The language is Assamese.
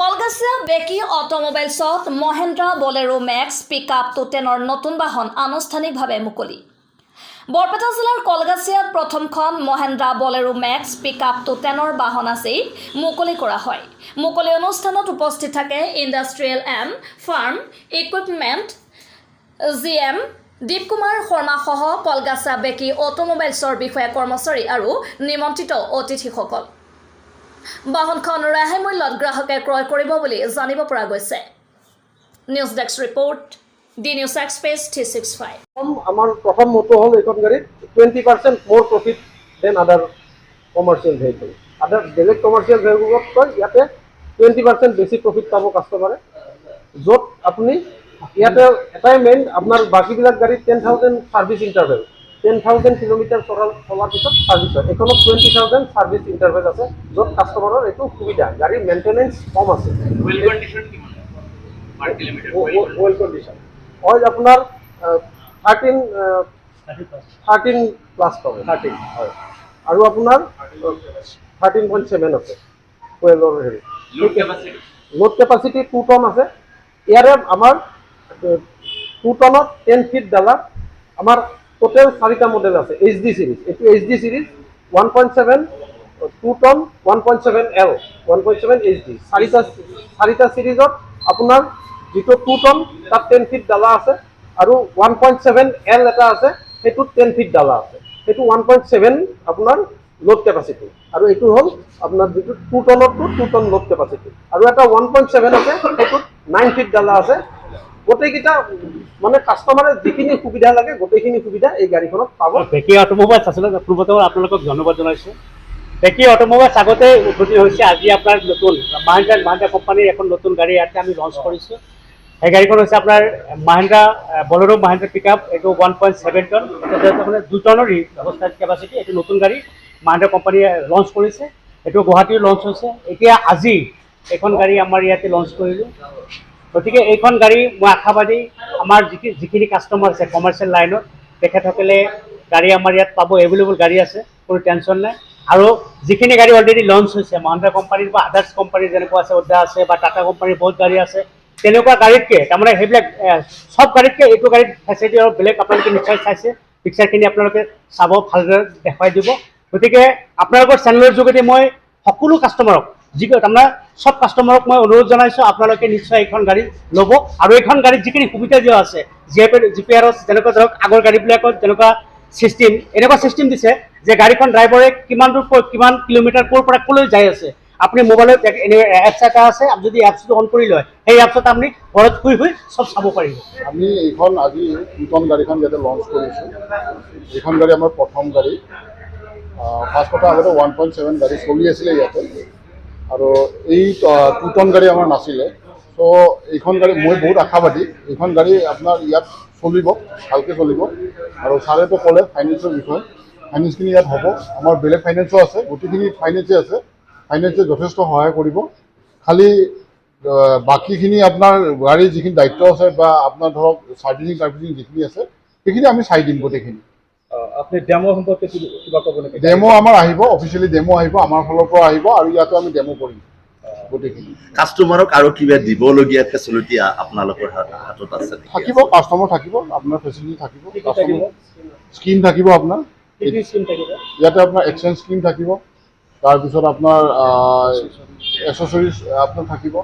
কলগাছিয়া বেকি অটোমোবাইলছত mahindra bolero maxx পিকআপ 10ৰ নতুন বাহন আনুষ্ঠানিকভাৱে মুকলি। বৰপেটা জিলাৰ কলগাছিয়াত প্ৰথমখন mahindra bolero maxx পিকআপ 10ৰ বাহন আছে মুকলি কৰা হয়। মুকলি অনুষ্ঠানত উপস্থিত থাকে industrial and farm equipment GM Dipkumar Sharma সহ কলগাছিয়া বেকি অটোমোবাইলছৰ বিষয়া কৰ্মচাৰী আৰু নিমন্ত্ৰিত অতিথিসকল। বাহনখন ৰেহাই মূল্যত গ্ৰাহকে ক্ৰয় কৰিব বুলি জানিব পৰা গৈছে। News desk report D news express 365। আমাৰ প্ৰথম মটো হ'ল এইখন গাড়ীত 20% মোৰ প্ৰফিট দেন আদাৰ কমাৰ্চিয়েল ভেহিকল। আদাৰ বেলেগ কমাৰ্চিয়েল ভেহিকলতকৈ ইয়াতে 20% বেছি প্ৰফিট পাব কাষ্টমাৰে, য'ত আপুনি ইয়াতে এটাই মেইন আপোনাৰ বাকীবিলাক গাড়ীত 10,000 ছাৰ্ভিচ ইণ্টাৰভেল, 10,000 কিলোমিটাৰ চলাৰ পিছত ছাৰ্ভিচ হয়। এইখনত 20,000 ছাৰ্ভিচ ইণ্টাৰভেল আছে, য'ত কাষ্টমাৰৰ এইটো সুবিধা। গাড়ীৰ মেইনটেনেঞ্চ কম আছে। ওয়েল কন্ডিশন কিমান পাৰ কিলোমিটাৰ? ওয়েল কন্ডিশন অইল আপোনাৰ 13 প্লাছ পাব। 13 হয়, আৰু আপোনাৰ 13.7 আছে ওয়েলৰ হেৰি। লোড কেপাচিটি 2 টন আছে। ইয়াৰে আমাৰ 2 টনত 10 ফিট ডালা আমাৰ টোটেল 4টা মডেল আছে। HD সিরিজ, এইটো HD series 1.7 2 ton 1.7 L 1.7 HD চাৰিটা সিৰিজত আপোনাৰ যেটো 2 টন তাত 10 ফিট ডালা আছে, আৰু 1.7 L এটা আছে, সেইটো 10 ফিট ডালা আছে। সেইটো 1.7 আপোনাৰ লোড কেপাচিটি, আৰু এইটো হ'ল আপোনাৰ যেটো 2 টনৰটো 2 টন লোড কেপাচিটি, আৰু এটা 1.7 আছে, সেইটো 9 ফিট ডালা আছে। গোটেইকেইটা মানে কাষ্টমাৰে যিখিনি সুবিধা লাগে গোটেইখিনি সুবিধা এই গাড়ীখনত পাব। বেকি অটোমোবাইলছ আচলতে পূৰ্বতে আপোনালোকক ধন্যবাদ জনাইছোঁ। বেকি অটোমোবাইলছ আগতে উদ্বোধন হৈছে, আজি আপোনাৰ নতুন mahindra কোম্পানীৰ এখন নতুন গাড়ী ইয়াতে আমি লঞ্চ কৰিছোঁ। সেই গাড়ীখন হৈছে আপোনাৰ mahindra bolero পিকআপ। এইটো 1.7 টন, মানে 2 টনৰ অৱস্থাত কেপাচিটি। এইটো নতুন গাড়ী mahindra কোম্পানীয়ে লঞ্চ কৰিছে। এইটো গুৱাহাটীত লঞ্চ হৈছে। এতিয়া আজি এইখন গাড়ী আমাৰ ইয়াতে লঞ্চ কৰিলোঁ। গতিকে এইখন গাড়ী মই আশাবাদী, আমাৰ যিখিনি কাষ্টমাৰ আছে কমাৰ্চিয়েল লাইনত, তেখেতসকলে গাড়ী আমাৰ ইয়াত পাব। এভেইলেবল গাড়ী আছে, কোনো টেনশ্যন নাই। আৰু যিখিনি গাড়ী অলৰেডি লঞ্চ হৈছে mahindra কোম্পানীৰ বা আদাৰ্ছ কোম্পানীৰ যেনেকুৱা আছে, ওডা আছে বা টাটা কোম্পানীৰ বহুত গাড়ী আছে, তেনেকুৱা গাড়ীতকৈ তাৰমানে সেইবিলাক চব গাড়ীতকৈ এইটো গাড়ীত ফেচিলিটি আৰু বেলেগ। আপোনালোকে নিশ্চয় চাইছে, পিকচাৰখিনি আপোনালোকে চাব, ভালদৰে দেখুৱাই দিব। গতিকে আপোনালোকৰ চেনেলৰ যোগেদি মই সকলো কাষ্টমাৰক তাৰমানে সব কাষ্টমাৰক মই অনুৰোধ জনাইছোঁ, আপোনালোকে নিশ্চয় এইখন গাড়ী ল'ব। আৰু এইখন গাড়ীত যিখিনি সুবিধা দিয়া আছে, জিপিআৰত যেনেকুৱা ধৰক আগৰ গাড়ীবিলাকত যেনেকুৱা চিষ্টেম, এনেকুৱা চিষ্টেম দিছে যে গাড়ীখন ড্ৰাইভাৰে কিমান দূৰ কিমান কিলোমিটাৰ ক'ৰ পৰা ক'লৈ যাই আছে, আপুনি মোবাইলত এপছ এটা আছে, যদি এপছটো অন কৰি লয়, সেই এপছত আপুনি ঘৰত শুই চব চাব পাৰিব। আমি এইখন আজি 2 টন গাড়ীখন ইয়াতে লঞ্চ কৰিছোঁ। এইখন গাড়ী আমাৰ প্ৰথম গাড়ী। ফাৰ্ষ্ট কথা, আগতে 1.7 গাড়ী চলি আছিলে ইয়াতে, আৰু এই 2 টন গাড়ী আমাৰ নাছিলে। চ' এইখন গাড়ী মই বহুত আশাবাদী, এইখন গাড়ী আপোনাৰ ইয়াত চলিব, ভালকৈ চলিব। আৰু ছাৰেতো ক'লে ফাইনেন্সৰ বিষয়ে, ফাইনেন্সখিনি ইয়াত হ'ব। আমাৰ বেলেগ ফাইনেন্সো আছে, গোটেইখিনি ফাইনেন্সে আছে। ফাইনেন্সে যথেষ্ট সহায় কৰিব। খালি বাকীখিনি আপোনাৰ গাড়ীৰ যিখিনি দায়িত্ব আছে বা আপোনাৰ ধৰক চাৰ্ভিচিং যিখিনি আছে, সেইখিনি আমি চাই দিম গোটেইখিনি। আপুনি ডেমো সম্পৰ্কে কিবা ক'ব নেকি? ডেমো আমাৰ আহিব, অফিচিয়েলি ডেমো আহিব, আমাৰ ফালৰ পৰা আহিব, আৰু ইয়াতো আমি ডেমো কৰিম গোটেইখিনি। কাষ্টমাৰক আৰু কিবা দিবলগীয়া ফেচিলিটি আপোনালোকৰ হাতত আছে? থাকিব, কাষ্টমাৰ থাকিব, আপোনাৰ ফেচিলিটি থাকিব, স্কিম থাকিব আপোনাৰ ইয়াতে, আপোনাৰ এক্সচেঞ্জ স্কিম থাকিব, তাৰপিছত আপোনাৰ এক্সেছৰিজ আপোনাৰ থাকিব।